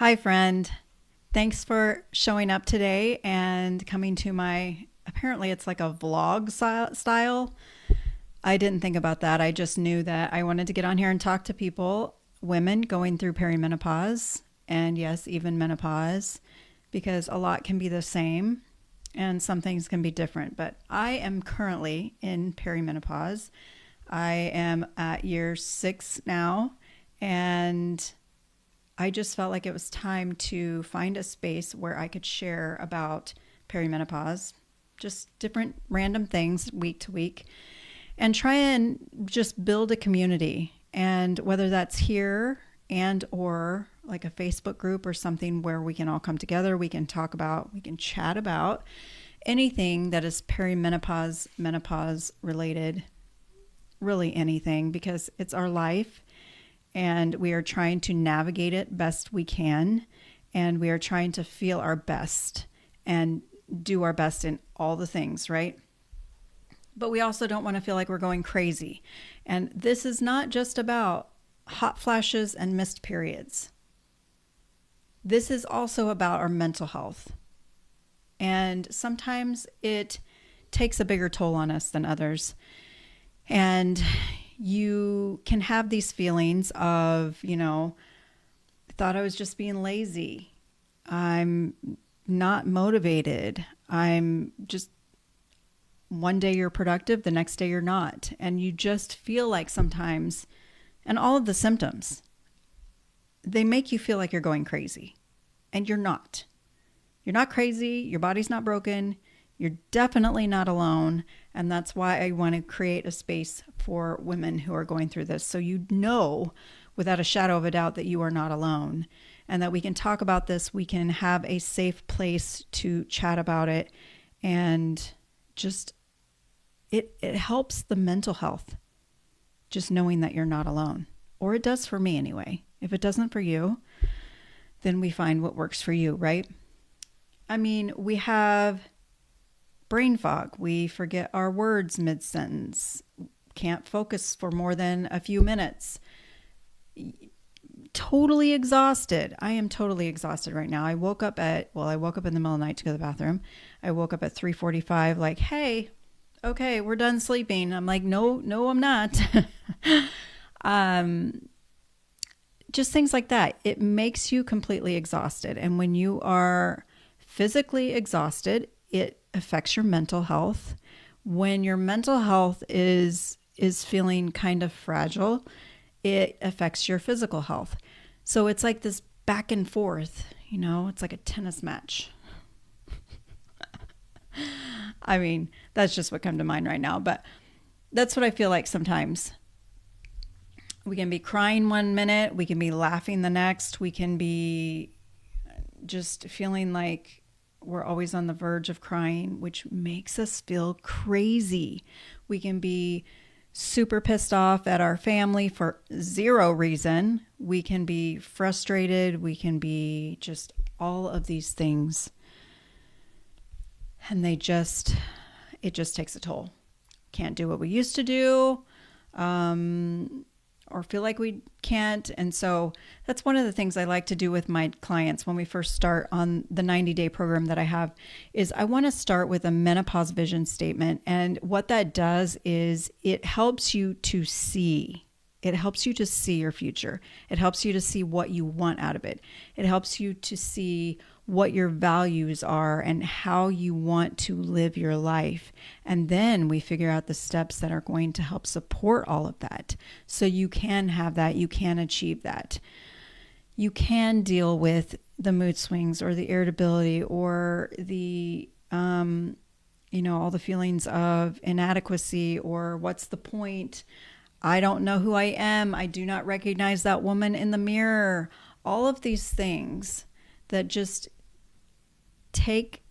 Hi, friend. Thanks for showing up today and coming to apparently it's like a vlog style. I didn't think about that. I just knew that I wanted to get on here and talk to people, women going through perimenopause, and yes, even menopause, because a lot can be the same and some things can be different. But I am currently in perimenopause. I am at year 6 now, and I just felt like it was time to find a space where I could share about perimenopause, just different random things week to week, and try and just build a community. And whether that's here and or like a Facebook group or something where we can all come together, we can talk about, we can chat about anything that is perimenopause, menopause related, really anything, because it's our life and we are trying to navigate it best we can, and we are trying to feel our best and do our best in all the things, right? But we also don't want to feel like we're going crazy. And this is not just about hot flashes and missed periods. This is also about our mental health. And sometimes it takes a bigger toll on us than others. And you can have these feelings of, I thought I was just being lazy. I'm not motivated. I'm just, one day you're productive, the next day you're not. And you just feel like sometimes, and all of the symptoms, they make you feel like you're going crazy. And you're not. You're not crazy. Your body's not broken. You're definitely not alone. And that's why I want to create a space for women who are going through this. So you know, without a shadow of a doubt, that you are not alone and that we can talk about this. We can have a safe place to chat about it. And just, it helps the mental health, just knowing that you're not alone. Or it does for me anyway. If it doesn't for you, then we find what works for you, right? I mean, we have brain fog. We forget our words mid-sentence. Can't focus for more than a few minutes. Totally exhausted. I am totally exhausted right now. I woke up in the middle of the night to go to the bathroom. I woke up at 3:45 like, hey, okay, we're done sleeping. I'm like, no, I'm not. Just things like that. It makes you completely exhausted. And when you are physically exhausted, it affects your mental health. When your mental health is feeling kind of fragile, it affects your physical health. So it's like this back and forth, it's like a tennis match. I mean, that's just what comes to mind right now, but that's what I feel like sometimes. We can be crying one minute, we can be laughing the next, we can be just feeling like we're always on the verge of crying, which makes us feel crazy. We can be super pissed off at our family for zero reason. We can be frustrated. We can be just all of these things. And it just takes a toll. Can't do what we used to do. Or feel like we can't. And so that's one of the things I like to do with my clients when we first start on the 90-day program that I have is I want to start with a menopause vision statement. And what that does is it helps you to see. It helps you to see your future. It helps you to see what you want out of it. It helps you to see what your values are and how you want to live your life. And then we figure out the steps that are going to help support all of that. So you can have that, you can achieve that. You can deal with the mood swings or the irritability or the, all the feelings of inadequacy or what's the point? I don't know who I am. I do not recognize that woman in the mirror. All of these things that just take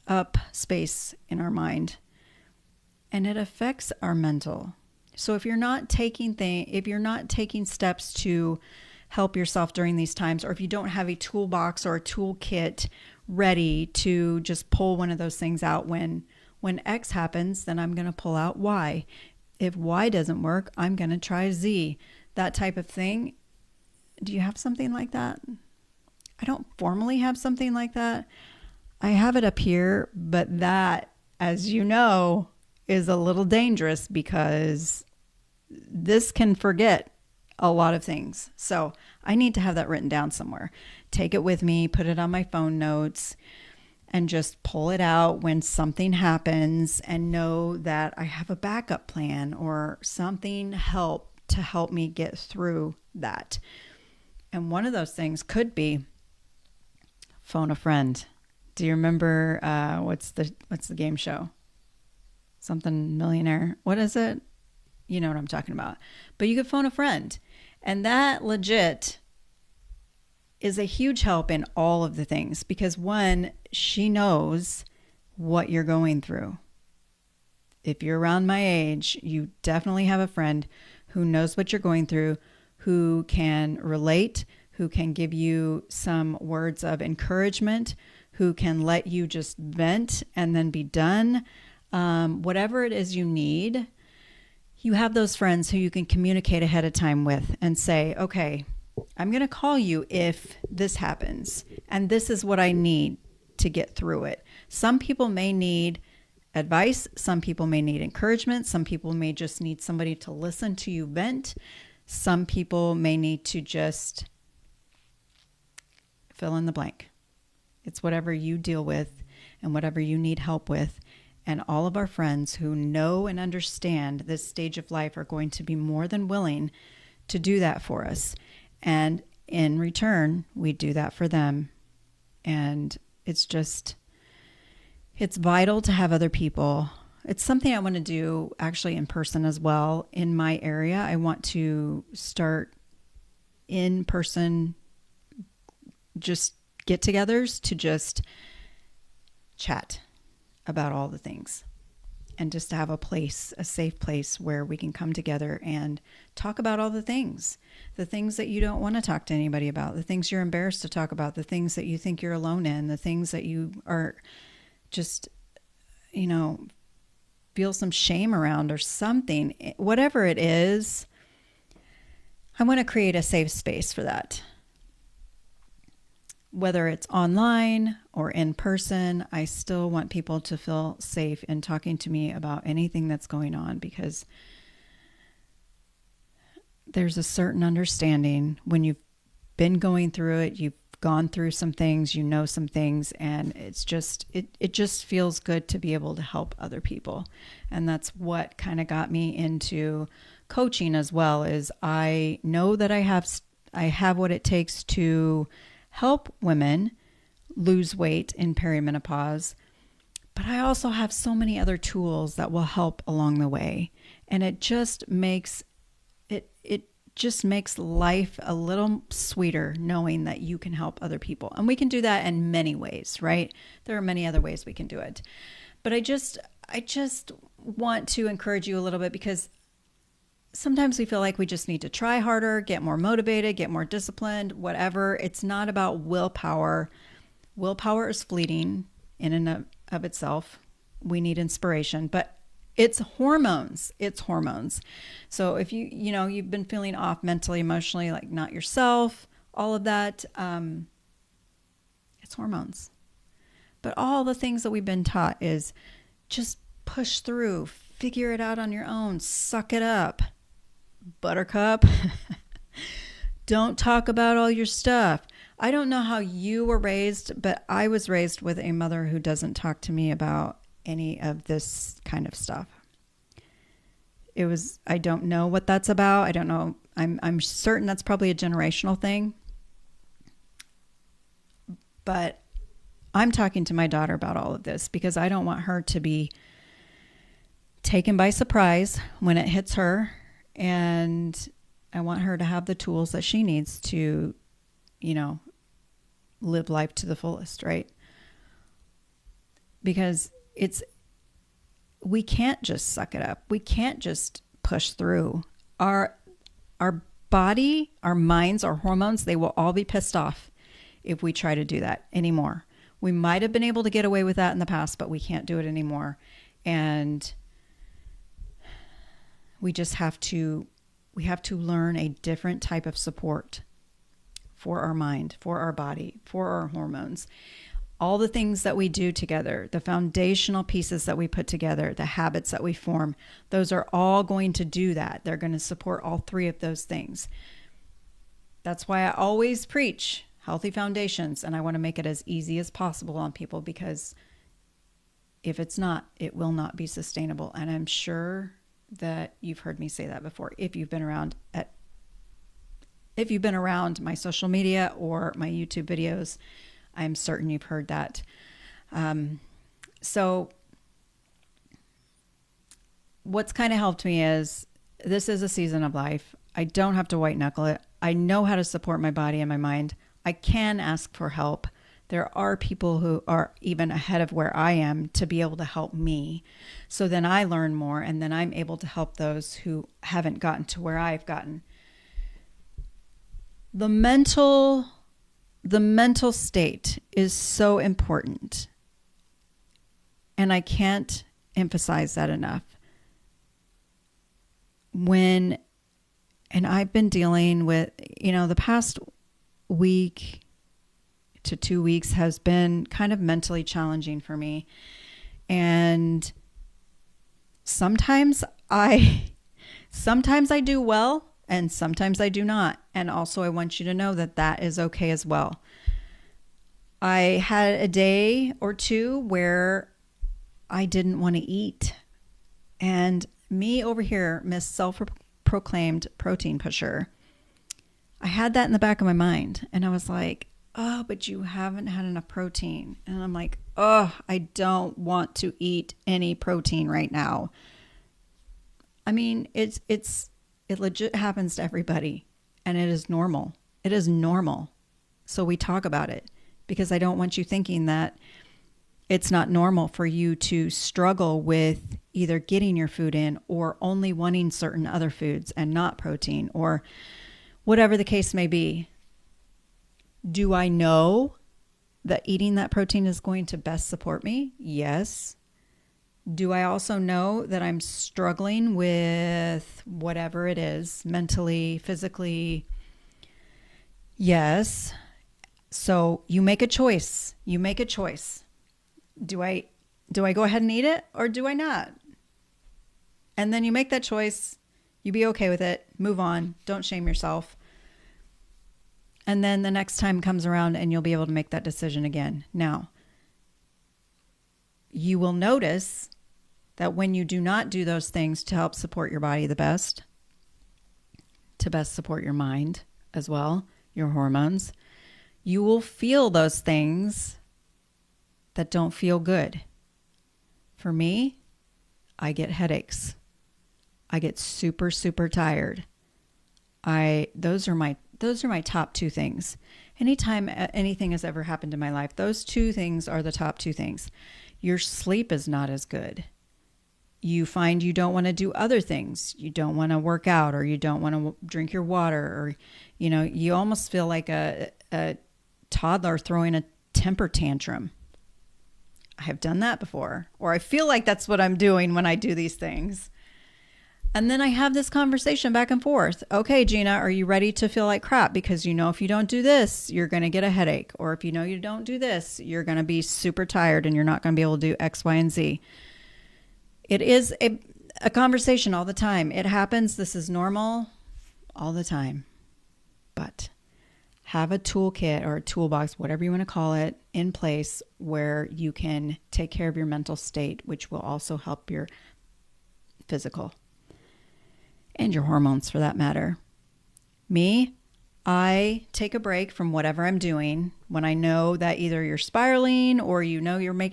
up space in our mind, and it affects our mental. So if you're not taking steps to help yourself during these times, or if you don't have a toolbox or a toolkit ready to just pull one of those things out when X happens, then I'm going to pull out Y. If Y doesn't work, I'm going to try Z. That type of thing. Do you have something like that? I don't formally have something like that. I have it up here, but that, as you know, is a little dangerous because this can forget a lot of things. So I need to have that written down somewhere. Take it with me, put it on my phone notes, and just pull it out when something happens and know that I have a backup plan or something to help me get through that. And one of those things could be phone a friend. Do you remember what's the game show? Something Millionaire. What is it? You know what I'm talking about. But you could phone a friend. And that legit is a huge help in all of the things because one, she knows what you're going through. If you're around my age, you definitely have a friend who knows what you're going through, who can relate, who can give you some words of encouragement, who can let you just vent and then be done. Whatever it is you need, you have those friends who you can communicate ahead of time with and say, okay, I'm going to call you if this happens, and this is what I need to get through it. Some people may need advice. Some people may need encouragement. Some people may just need somebody to listen to you vent. Some people may need to just fill in the blank. It's whatever you deal with and whatever you need help with. And all of our friends who know and understand this stage of life are going to be more than willing to do that for us. And in return, we do that for them. And it's vital to have other people. It's something I want to do actually in person as well. In my area, I want to start in person, just get-togethers to just chat about all the things and just to have a safe place where we can come together and talk about all the things that you don't want to talk to anybody about, the things you're embarrassed to talk about, the things that you think you're alone in, the things that you are just, feel some shame around or something, whatever it is. I want to create a safe space for that. Whether it's online or in person, I still want people to feel safe in talking to me about anything that's going on because there's a certain understanding when you've been going through it, you've gone through some things, you know some things, and it just feels good to be able to help other people. And that's what kind of got me into coaching as well, is I know that I have what it takes to help women lose weight in perimenopause, but I also have so many other tools that will help along the way. And it just makes life a little sweeter knowing that you can help other people. And we can do that in many ways, right? There are many other ways we can do it. But I just want to encourage you a little bit because sometimes we feel like we just need to try harder, get more motivated, get more disciplined, whatever. It's not about willpower. Willpower is fleeting in and of itself. We need inspiration, but it's hormones. It's hormones. So if you've been feeling off mentally, emotionally, like not yourself, all of that, it's hormones. But all the things that we've been taught is just push through, figure it out on your own, suck it up. Buttercup. Don't talk about all your stuff. I don't know how you were raised, but I was raised with a mother who doesn't talk to me about any of this kind of stuff. I don't know what that's about. I don't know. I'm certain that's probably a generational thing. But I'm talking to my daughter about all of this because I don't want her to be taken by surprise when it hits her. And I want her to have the tools that she needs to, live life to the fullest, right? Because we can't just suck it up. We can't just push through. Our body, our minds, our hormones, they will all be pissed off if we try to do that anymore. We might have been able to get away with that in the past, but we can't do it anymore. And we have to learn a different type of support for our mind, for our body, for our hormones. All the things that we do together, the foundational pieces that we put together, the habits that we form, those are all going to do that. They're going to support all three of those things. That's why I always preach healthy foundations, and I want to make it as easy as possible on people, because if it's not, it will not be sustainable. And I'm sure that you've heard me say that before. If you've been around my social media or my YouTube videos, I'm certain you've heard that. So what's kind of helped me is, this is a season of life. I don't have to white knuckle it. I know how to support my body and my mind. I can ask for help. There are people who are even ahead of where I am to be able to help me. So then I learn more, and then I'm able to help those who haven't gotten to where I've gotten. The mental state is so important. And I can't emphasize that enough. And I've been dealing with, the past week to 2 weeks has been kind of mentally challenging for me. And sometimes I do well, and sometimes I do not. And also, I want you to know that that is okay as well. I had a day or two where I didn't want to eat. And me over here, Miss Self-Proclaimed Protein Pusher, I had that in the back of my mind. And I was like, oh, but you haven't had enough protein. And I'm like, oh, I don't want to eat any protein right now. I mean, it legit happens to everybody, and it is normal. It is normal. So we talk about it, because I don't want you thinking that it's not normal for you to struggle with either getting your food in or only wanting certain other foods and not protein, or whatever the case may be. Do I know that eating that protein is going to best support me? Yes. Do I also know that I'm struggling with whatever it is, mentally, physically? Yes. So you make a choice. Do I go ahead and eat it, or do I not? And then you make that choice. You be okay with it. Move on. Don't shame yourself. And then the next time comes around and you'll be able to make that decision again. Now, you will notice that when you do not do those things to help support your body the best, to best support your mind as well, your hormones, you will feel those things that don't feel good. For me, I get headaches. I get super, super tired. Those are my top two things. Anytime anything has ever happened in my life, those two things are the top two things. Your sleep is not as good. You find you don't want to do other things. You don't want to work out, or you don't want to drink your water, or, you almost feel like a toddler throwing a temper tantrum. I have done that before, or I feel like that's what I'm doing when I do these things. And then I have this conversation back and forth. Okay, Gina, are you ready to feel like crap? Because if you don't do this, you're going to get a headache. Or if you don't do this, you're going to be super tired and you're not going to be able to do X, Y, and Z. It is a conversation all the time. It happens. This is normal all the time. But have a toolkit or a toolbox, whatever you want to call it, in place where you can take care of your mental state, which will also help your physical and your hormones, for that matter. Me, I take a break from whatever I'm doing when I know that either you're spiraling, or you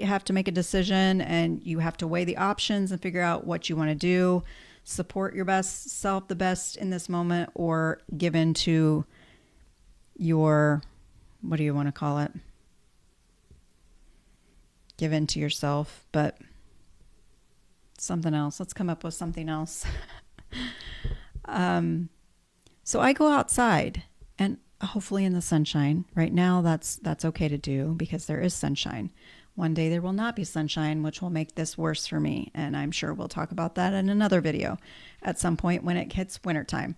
have to make a decision and you have to weigh the options and figure out what you want to do, support your best self the best in this moment, or give in to your, what do you want to call it? Give in to yourself, but something else. Let's come up with something else. So I go outside, and hopefully in the sunshine. Right now that's okay to do because there is sunshine. One day there will not be sunshine, which will make this worse for me. And I'm sure we'll talk about that in another video at some point when it hits wintertime.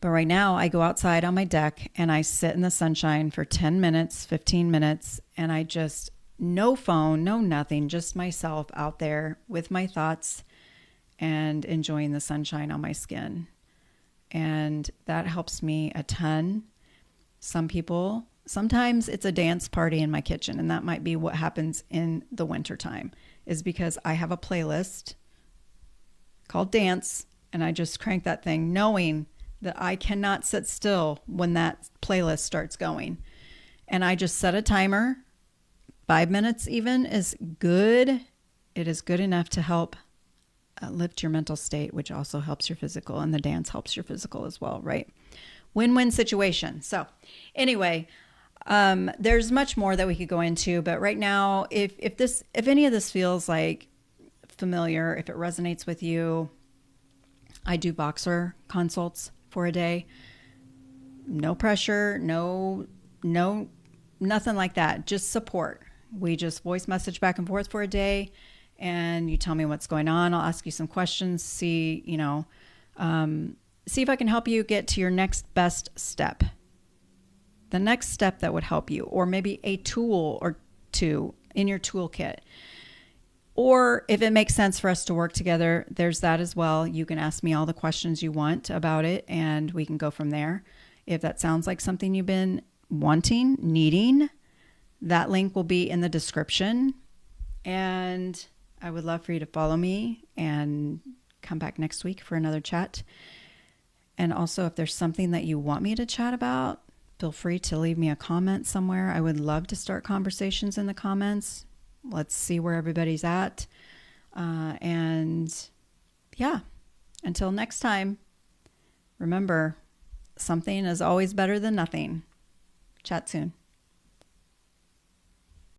But right now I go outside on my deck and I sit in the sunshine for 10 minutes, 15 minutes, and I just, no phone, no nothing, just myself out there with my thoughts and enjoying the sunshine on my skin. And that helps me a ton. Sometimes it's a dance party in my kitchen, and that might be what happens in the wintertime, is because I have a playlist called Dance, and I just crank that thing knowing that I cannot sit still when that playlist starts going. And I just set a timer. 5 minutes even is good. It is good enough to help lift your mental state, which also helps your physical, and the dance helps your physical as well, right? Win-win situation. So anyway, there's much more that we could go into, but right now, if any of this feels like familiar, if it resonates with you, I do boxer consults for a day. No pressure, no, nothing like that. Just support. We just voice message back and forth for a day, and you tell me what's going on. I'll ask you some questions, see if I can help you get to your next best step. The next step that would help you, or maybe a tool or two in your toolkit. Or if it makes sense for us to work together, there's that as well. You can ask me all the questions you want about it, and we can go from there. If that sounds like something you've been wanting, needing, that link will be in the description. And I would love for you to follow me and come back next week for another chat. And also, if there's something that you want me to chat about, feel free to leave me a comment somewhere. I would love to start conversations in the comments. Let's see where everybody's at. And yeah, until next time, remember, something is always better than nothing. Chat soon.